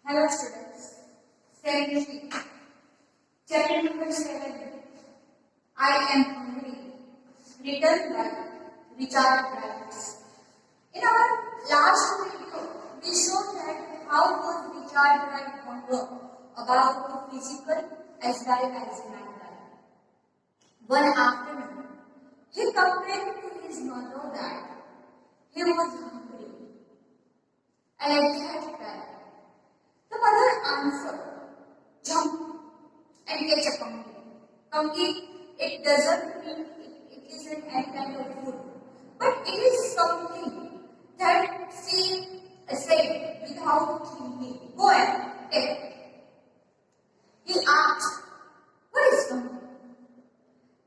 Hello students. Second chapter number 7. I am hungry. Written by Richard Wright. In our last video, we showed that how was Richard Wright hunger about the physical as well as mental. One afternoon, he complained to his mother that he was hungry. And at that time, the mother answered, jump and catch a monkey. Monkey, it doesn't mean it isn't any kind of food, but it is something that she said without thinking. Go and take it. He asked, what is monkey?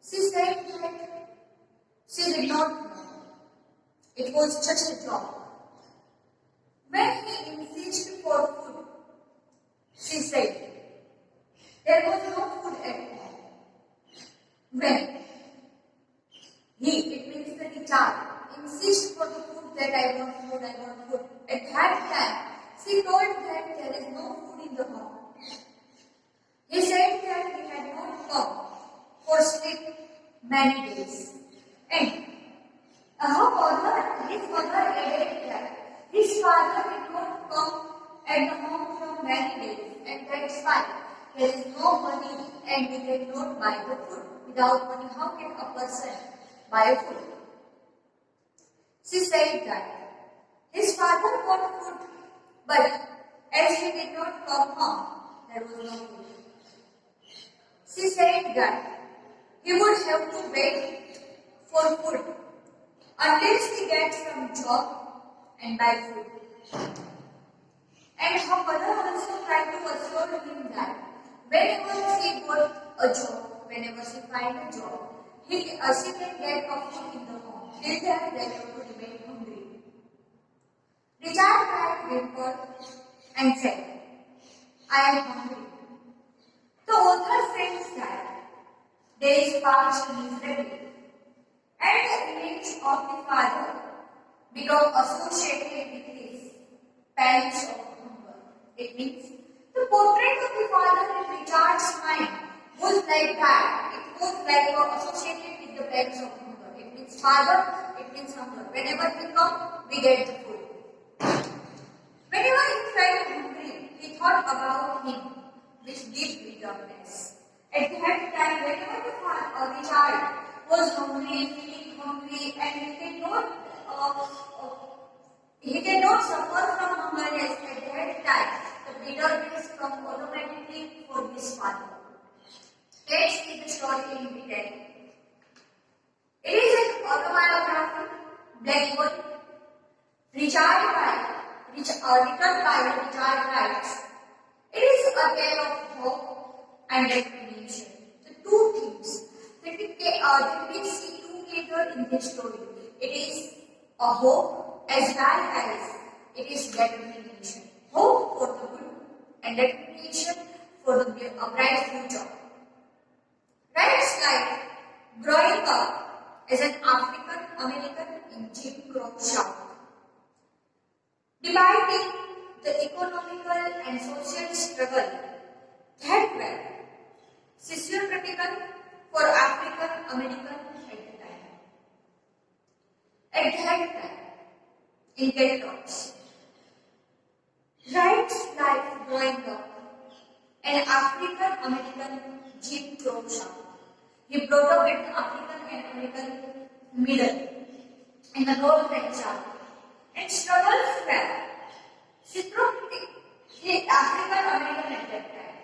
She said that she did not know. It was just a job. When he insisted for food, she said, there was no food at home. When it means that the child insists for the food that I want food, at that time, she told that there is no food in the home. He said that he had not come for sleep many days. And his mother added that his father did not come at the home from many days, and that's why there is no money and we cannot buy the food. Without money, how can a person buy food? She said that his father got food, but as he did not come home, there was no food. She said that he would have to wait for food until he gets some job and buy food. And her mother also tried to assure him that whenever she got a job, whenever she finds a job, she can get a food in the home. Till then, they have to remain hungry. Richard Wright whimpered and said, I am hungry. The author says that days passed miserably, and the image of the father became associated with his pangs of hunger. It means the portrait of the father in Richard's mind was like that. It was like associated with the pangs of hunger. It means father, it means hunger. Whenever he comes, we get the food. Whenever he felt hungry, he thought about him with deep bitterness. At that time, whenever the child was hungry, feeling hungry, and he cannot suffer from hungerness at that time, the bitterness comes automatically for his father. Let's see the story in detail. It is an autobiography, Blackwood, written by Richard Wright. It is a tale of hope and determination. The two things that we see together in this story. It is a hope as well as it is determination. Hope for the good and determination for the bright future. Wright's life growing up as an African American in Jim Crow South. Dividing the economical and social struggle that were systematical for African Americans at the time. At that time, in Kellogg's, Wright's life growing up an African American Jim Crow South. He brought up in the African and American middle, in the north and south, and struggles were systematic. The African American at that time.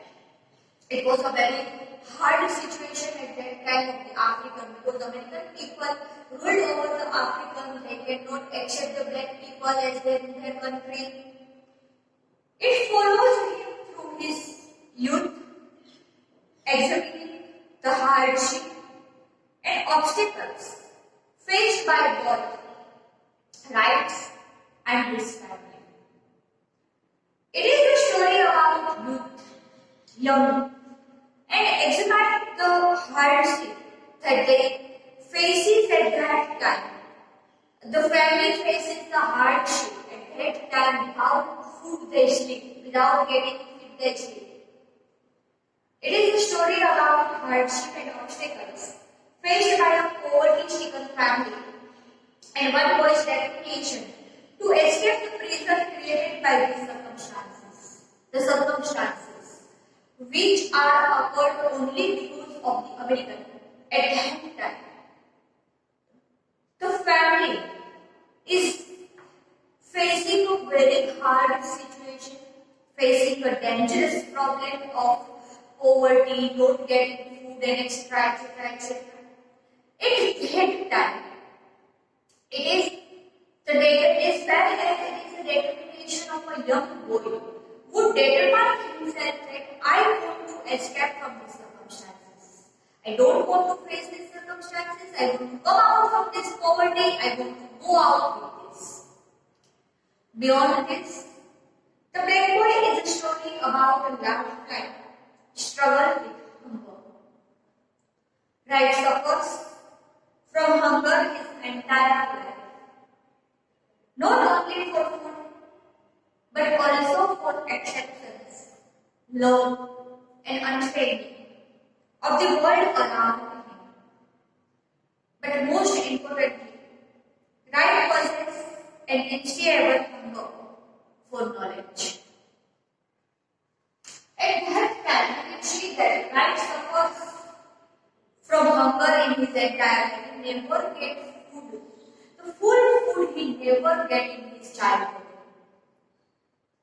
It was a very hard situation at that time of the African, because American people ruled over the African. They cannot accept the black people as their country. It follows him through his youth, examining the hardship and obstacles faced by both Wright and his family. It is a story about youth, young, and examine the hardship that they faces at that time. The family faces the hardship at that time without food they sleep. without getting feed the children. It is a story about hardship and obstacles faced by a poverty-stricken family and one boy's determination to escape the prison created by these circumstances. The circumstances which are occurred only because of the American at that time. The family is facing a very hard situation, facing a dangerous problem of poverty, not getting food and etc. etc. At that time, it is the as well as it is a determination of a young boy who determines himself that I want to escape from these circumstances. I don't want to face these circumstances. I want to come out from this poverty. I want to go out with this. Beyond this, the Black Boy is a story about a lifetime struggle with hunger. Wright suffers from hunger his entire life. Not only for food, but also for acceptance, love, and understanding of the world around him. But most importantly, Wright possesses an insatiable hunger for knowledge. At that time, we can see that Wright suffers from hunger in his entire life. He never gets food. The full food he never get in his childhood.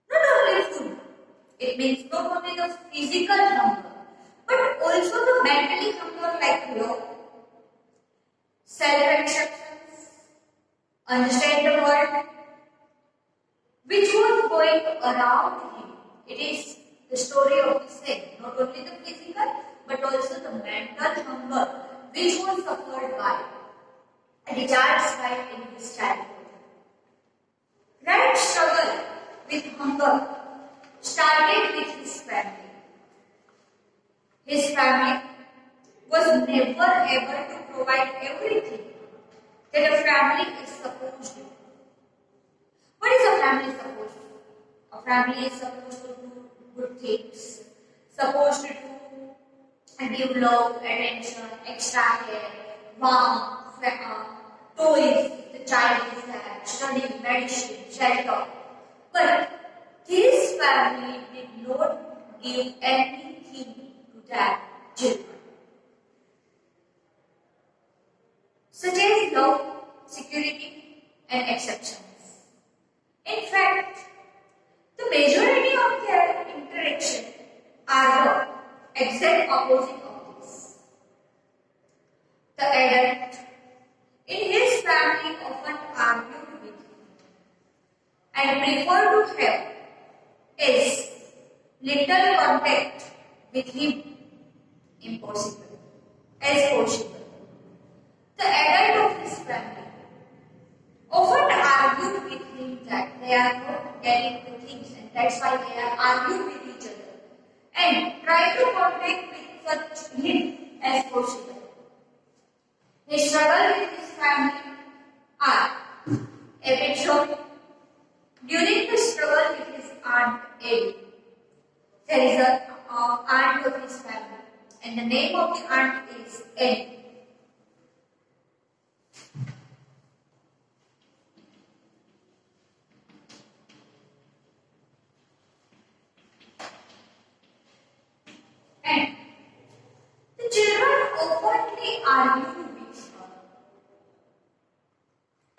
Not only food, it means not only the physical hunger, but also the mentally hunger like love, self-acceptance, understand the world, which was going around him. It is the story of the same, not only the physical, but also the mental hunger, which was suffered by Richard's wife in his childhood. Wright's struggle with hunger started with his family. His family was never able to provide everything that a family is supposed to. What is a family supposed to do? A family is supposed to do good things, supposed to give love, attention, extra care, warmth, toys, the child is there, study, medicine, shelter. But this family did not give anything to their children, such as love, security, and acceptance. In fact, the majority of their interaction are the exact opposite of this. The adult in his family often argued with him and preferred to have as little contact with him impossible as possible. The adult of his family often argued with him that they are not getting the things and that's why they are arguing with each other and try to contact with such him as possible. His struggle with his family are episode during the struggle with his aunt Eddie. There is an aunt of his family and the name of the aunt is Eddie. And the children openly argue with her.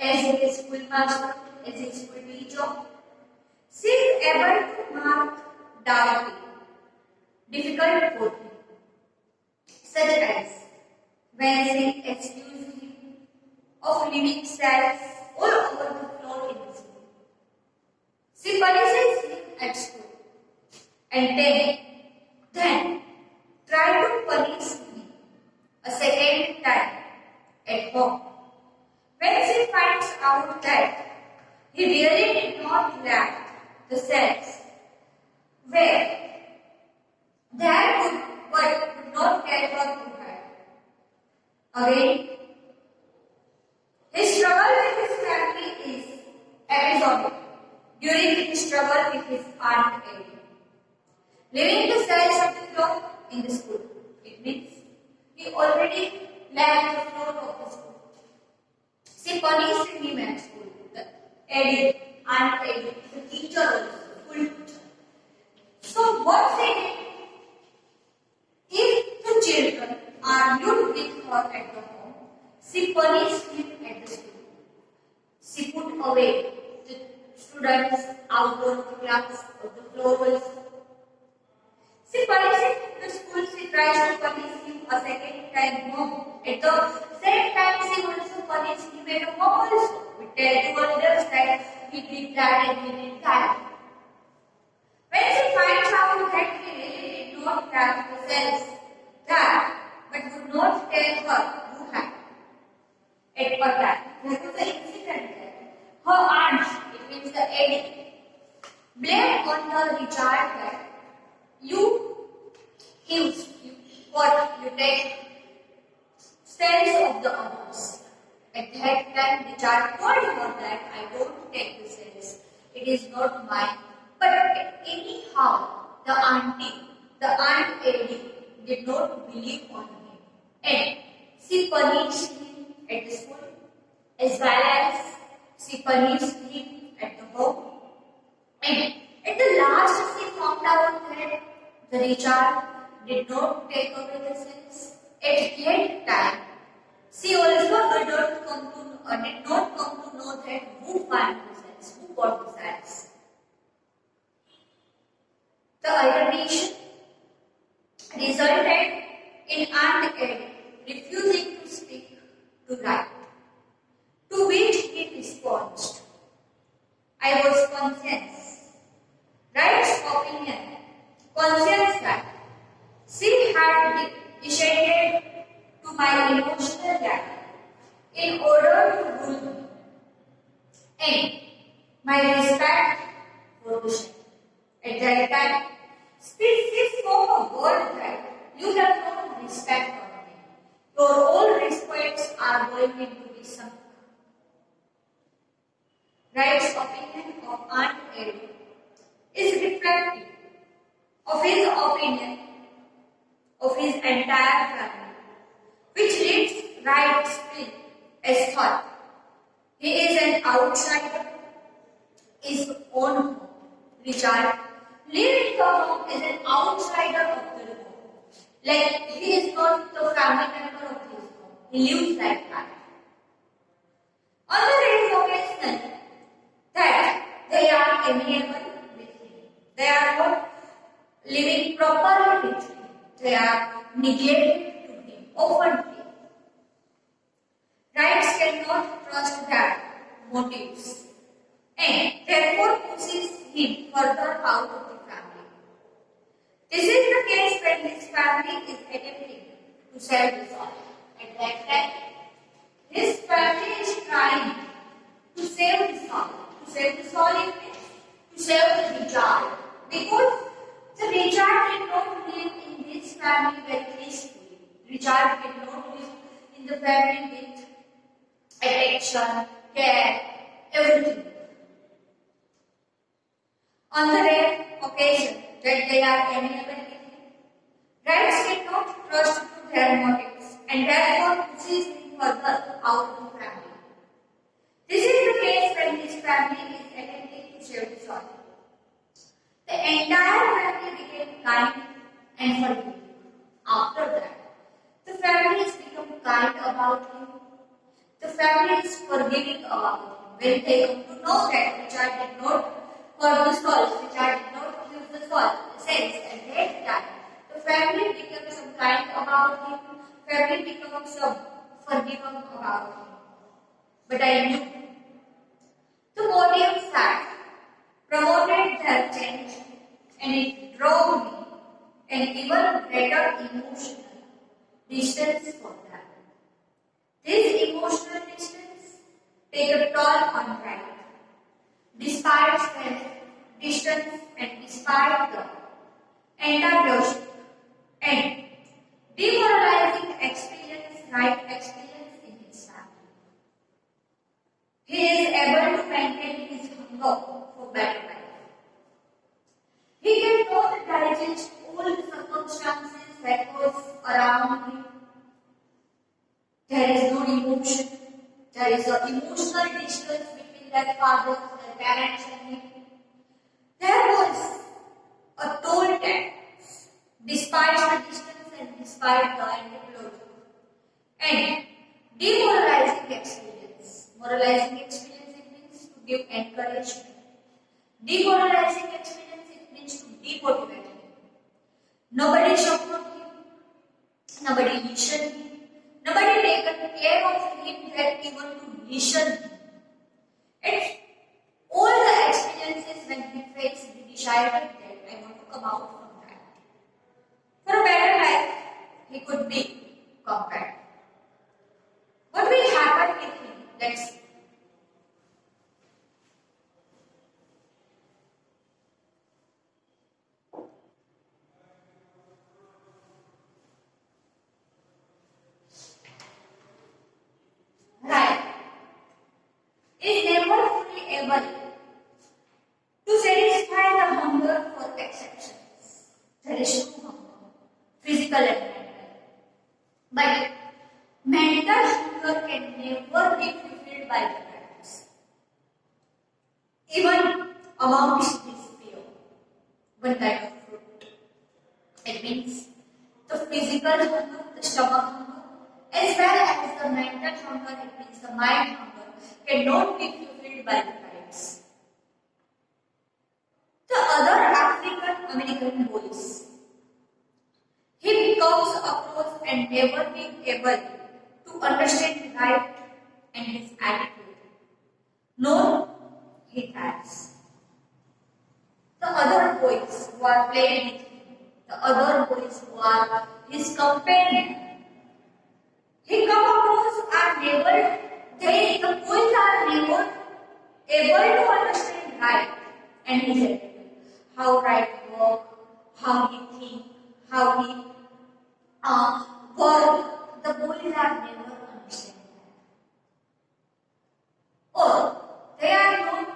As his school master, as his school teacher, she is able to mark darkly difficult for him, such as when she accuses him of leaving cells all over the floor in the school. She punishes him at school and then try to punish him a second time at home. When she finds out that he really did not left the cells where that would not get her to her. Again, his struggle with his family is episodic during his struggle with his aunt Eddie. Leaving the cells of the floor in the school. It means he already left the floor of the school. She punished him at school. The AD, Aunt AD, the teacher also, school teacher. So what she did? If the children argued with her at the home, she punished him at the school. She put away the students outdoor of the class or the floor also. She punished him in the school. She tries to punish him a second time home. At the same time, she also punished him at home also. We tell the others that he did that and he did that. When she finds out that he really did not have the cells, that but would not tell her who had at her time. That was the incident there. Her aunt, it means the AD, blamed on the Richard that you take cells of the others. At that time, Richard told her that I don't take the cells. It is not mine. But anyhow, the aunt AD did not believe on him, and she punished him at the school as well as she punished him at the home. And at the last, she found out that the Richard did not take away the cells. At that time, she also did not come to know that who found the cells, who got the cells. The alteration resulted in Aunt AD refusing to speak to write, to which he responded, I was conscious. Wright's opinion, conscious that she had descended to my emotional level in order to rule me, and my respect for the shame. At that time, she spoke a word that you have no respect for me. Your all respects are going into be sunk. Wright's opinion of Aunt AD is reflective of his opinion of his entire family, which leads Wright split as thought. He is an outsider, his own home. Richard living the home is an outsider of the home. Like he is not the family member of his home. He lives like that. Other information that they are amiable with him. They are not living properly with him. They are neglected to him, openly. Wrights cannot trust their motives and therefore pushes him further out of the family. This is the case when his family is attempting to save the soul. At that time, his family is trying to save the soul. To save the soul means to save the Richard. Because the Richard did not live in this family very peacefully. Richard did not live in the family with affection, care, everything. On the rare occasion that they are amiable with him, Wrights cannot trust to their motives and therefore pushes him further out of the family. This is the case when his family is attempting to save the soul. The entire family became kind and forgiving. After that, the family has become kind about him. The family is forgiving about him. When they come to know that Richard did not hurt the soul, Richard did not use the soul, sense, and that time, the family becomes kind about him. Family becomes forgiving about him. But I knew the motives that promoted their change, and it drove me an even greater emotional distance for them. This emotional distance take a toll on Wright. Despite strength, distance, and despite the antagonistic and demoralizing experience Wright experienced in his family, he is able to maintain his hunger for better life. He cannot digest around him. There is no emotion. There is an emotional distance between their fathers, their parents and him. There was a toll tax despite the distance and despite the anti-closure. And demoralizing experience. Moralizing experience, it means to give encouragement. Demoralizing experience, it means to demotivate him. Nobody supported him. Nobody listened him. Nobody taken care of him that even to listen him. And all the experiences when he faced, he decided that I want to come out from that. For a better life, he could be compared. What will happen with him? Let's see. Right. Is never fully able to satisfy the hunger for exceptions. There is no hunger, physical and mental. But mental hunger can never be fulfilled by the parents. Even amongst this peer, one kind of fruit. It means the physical hunger, the stomach hunger, as well as the mental hunger, it means the mind hunger, cannot be fulfilled by the parents. The other African American boys, he comes across and never being able to understand right and his attitude. Nor he has. The other boys who are playing with him, the other boys who are his companion, he come across are never, the boys are never able to understand right and his attitude. How right work, how he think, how he work, the boys are never understand that. Or they are not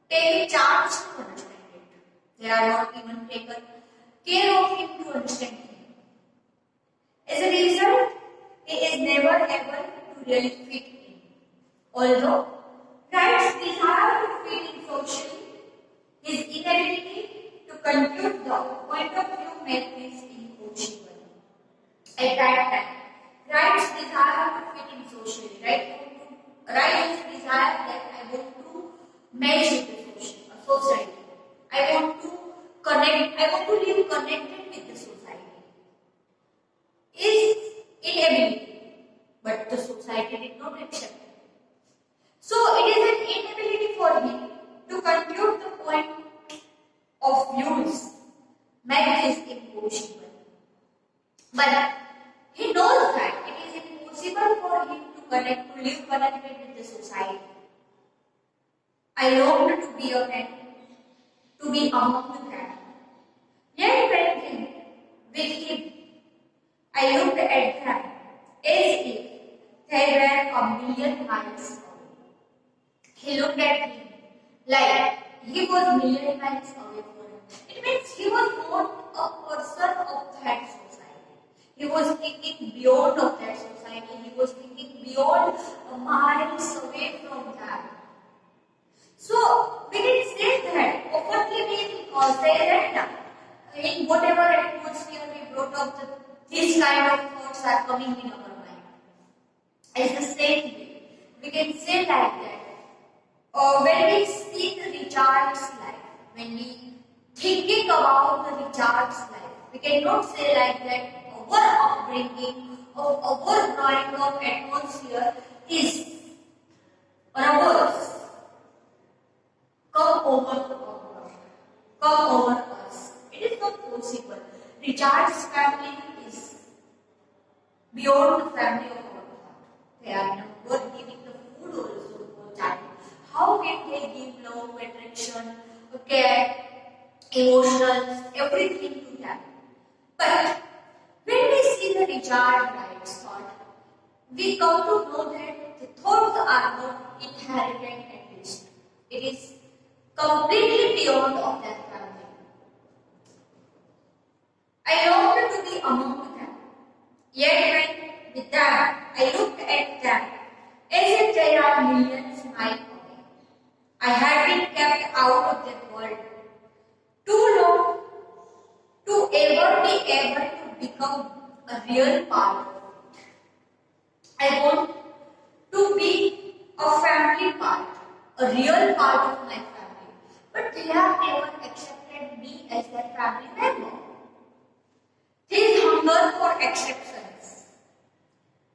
taking chance to understand it. They are not even taken care of him to understand him. As a result, he is never able to really fit in. Although Wright's desire to fit in socially, his inability to compute the point of view made this impossible. At that time, Wright's desire to fit in socially, Wright's desire that I want to match with the society. I want to connect, I want to live connected with the society. Is inability, but the society did not accept it. So it is an inability for him to compute the point of views made this impossible. But he knows that it is impossible for him to live connected with the society. I longed to be a man, to be among them. Yet when with him, I looked at them as if they were a million miles away. He looked at him like he was a million miles away from him. It means he was not a person of that society. He was thinking beyond of that society. He was thinking beyond miles away from that. So we can say that openly we say that in whatever atmosphere we brought up, these kind of thoughts are coming in our mind. As the same way, we can say like that. When we see the Richard's life, when we thinking about the Richard's life, we cannot say like that our upbringing or our growing up atmosphere is or ours come over us. It is not possible. Richard's family is beyond the family of our thought. They are not giving the food also for child. How can they give love, attraction, care, emotions, everything to them? But when we see the Richard Wright's thought, we come to know that the thoughts are not inherited at least. It is completely beyond of their family. I longed to be among them Yet when with them, I looked at them as if they are millions miles away. I had been kept out of their world too long to ever be able to become a real part of it. I want to be a family part, a real part of my family, but they have never accepted me as their family member. His hunger for acceptance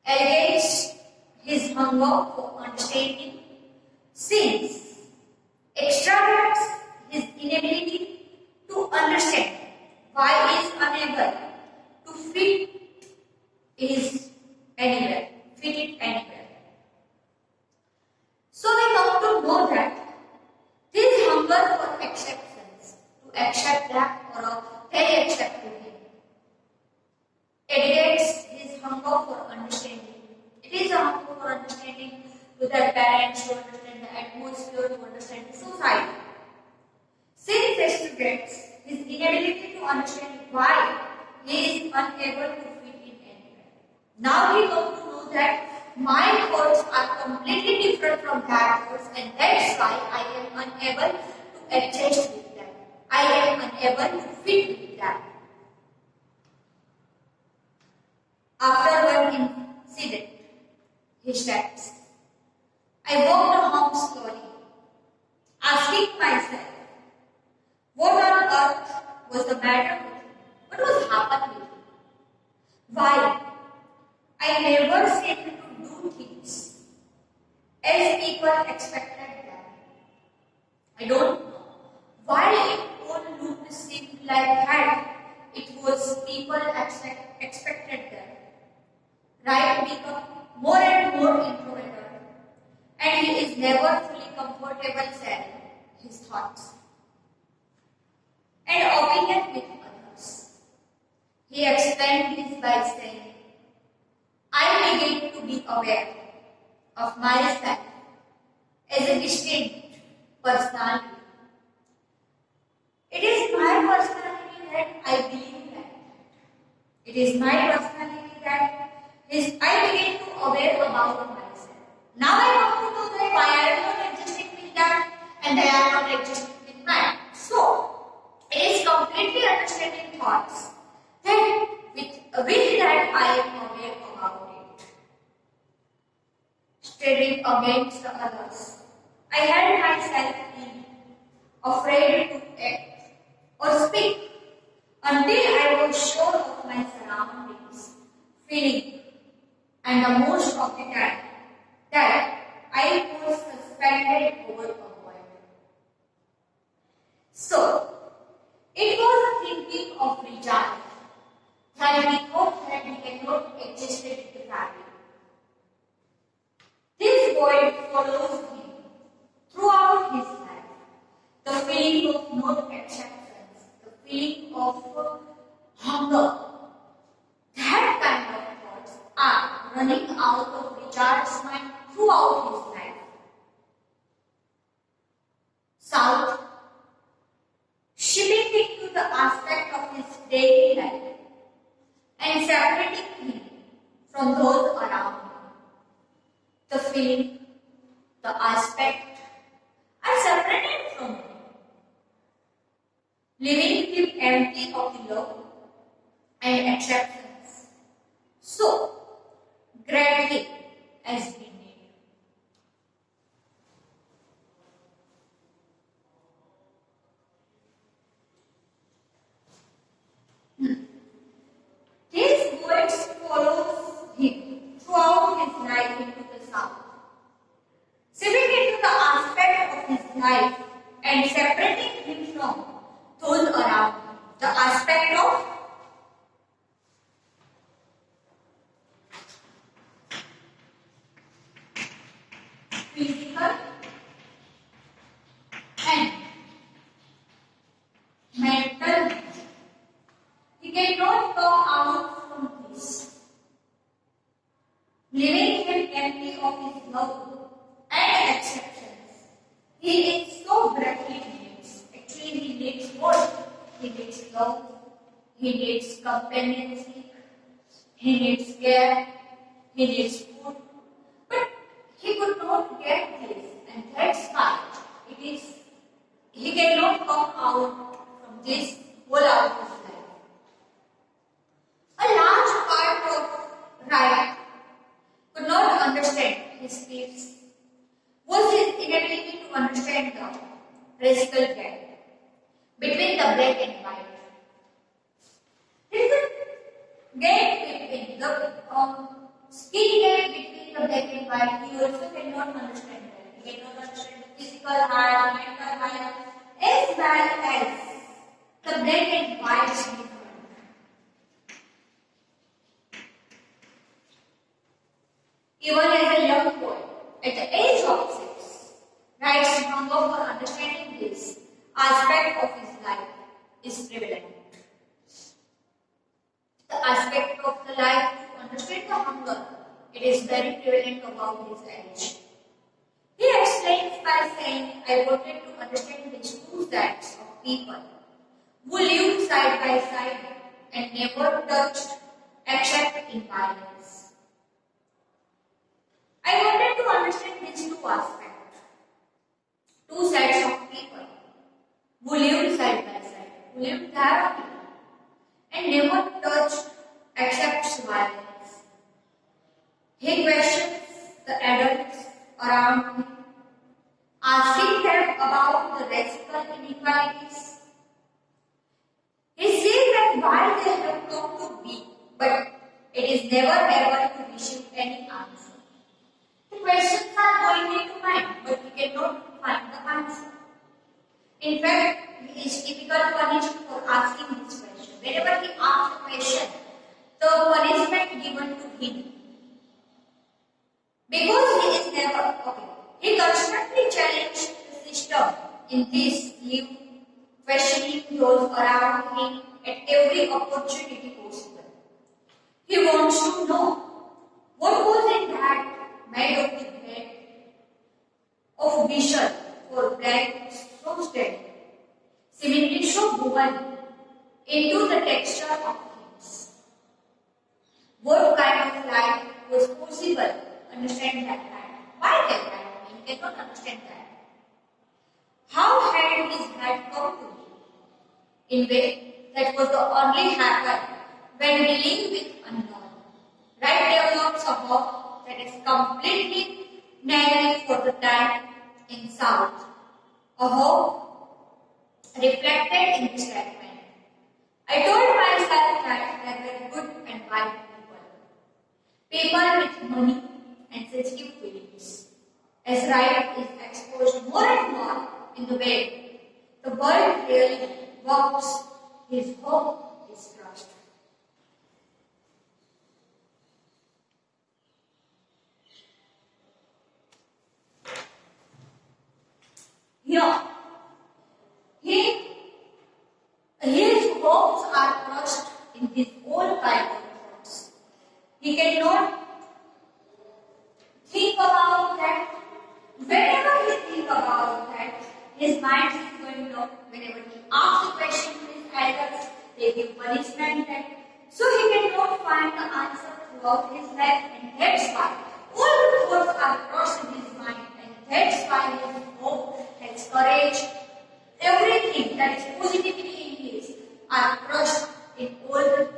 alleviates his hunger for understanding since extracts his inability to understand why he is unable to fit it anywhere. So we come to know that this hunger for acceptance, to accept that or they accept him, educates his hunger for understanding. It is a hunger for understanding to their parents, to understand the atmosphere, to understand the society. Since this students his inability to understand why he is unable to fit in anywhere. Now we come to know that my thoughts are completely different from that thoughts, and that's why I am unable to adjust with them. I am unable to fit with them. After one incident, he steps. I walked home slowly, asking myself, what on earth was the matter with me? What was happening with me? Why? I never seemed to do things as people expected them. I don't know why it won't look seemed like that. It was people expected them. Right become more and more introverted, and he is never fully comfortable sharing his thoughts and opinion with others. He explained this by saying, I begin to be aware of myself as a distinct personality. It is my personality that I believe that. It is my personality that I begin to aware about myself. Now I come to know that why I am not adjusting with them and they are not adjusting with mine. So, it is completely understanding thoughts that with that I am aware about it. Standing against the others, I had myself in afraid to act or speak until I was sure of my surroundings, feeling, and the most of the time that I was suspended over a void. So, it was a thinking of Richard that we thought that we cannot adjust it to the family. This void follows him throughout his life. The feeling of not acceptance, the feeling of hunger, that kind of thoughts are running out of Richard's mind throughout his life. South, shifting into the aspect of his daily life and separating him from those around him. The feeling, the aspect are separated from him, leaving him empty of the love and acceptance. So, grant him as we need. These words follows him throughout his life into the south, shifting into the aspect of his life and separating him from those around him. The aspect of physical and mental. He cannot come out from this, leaving him empty of his love and acceptance. He is so greatly needs. Actually, he needs what? He needs love. He needs companionship. He needs care, he needs food, but he could not get this, and that's why it is he cannot come out from this whole out of his life. A large part of Ryan could not understand his fears, was his inability to understand the physical gap between the black and white. There is a gap between the skin gap between the black and white. He also cannot understand that. He cannot understand the physical heart, mental heart, as well as the black and white difference. Even as a young boy, at the age of 6, Wright's hunger for understanding this aspect of his life is prevalent. The aspect of the life to understand the hunger, it is very prevalent about his age. He explains by saying, I wanted to understand these two sets of people who lived side by side and never touched except in violence. I wanted to understand these two aspects, two sets of people who lived side by side, who lived there and never touched except violence. He questions the adults around him, asking them about the racial inequalities. He says that why they have come to be, but it is never able to receive any answer. The questions are going into mind, but he cannot find the answer. In fact, he is typically punished for asking this question. Whenever he asks a question, the punishment given to him. Because he is never okay. He constantly challenged the system in this life, questioning those around him at every opportunity possible. He wants to know what was in that made of the head of vision for black so steady, seemingly so woven into the texture of things. What kind of life was possible? Understand that life. Why that life? He cannot understand that. How had his head come to be? In way that was the only happen when dealing with unknown. Right develops a hope that is completely naive for the time in South. A hope reflected in this statement. I told myself that there were good and bad people with money and sensitive feelings. As Wright is exposed more and more in the way the world really works, his hope is crushed. Here, his hopes are crushed in his own kind of thoughts. He cannot think about that. Whenever he thinks about that, his mind is going up. Whenever he asks a question to his elders, they give punishment that. So he cannot find the answer throughout his life, and that's why all the thoughts are crossed in his mind, and that's why his hope, his courage, everything that is positivity in his are crushed in all the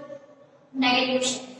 negative shades.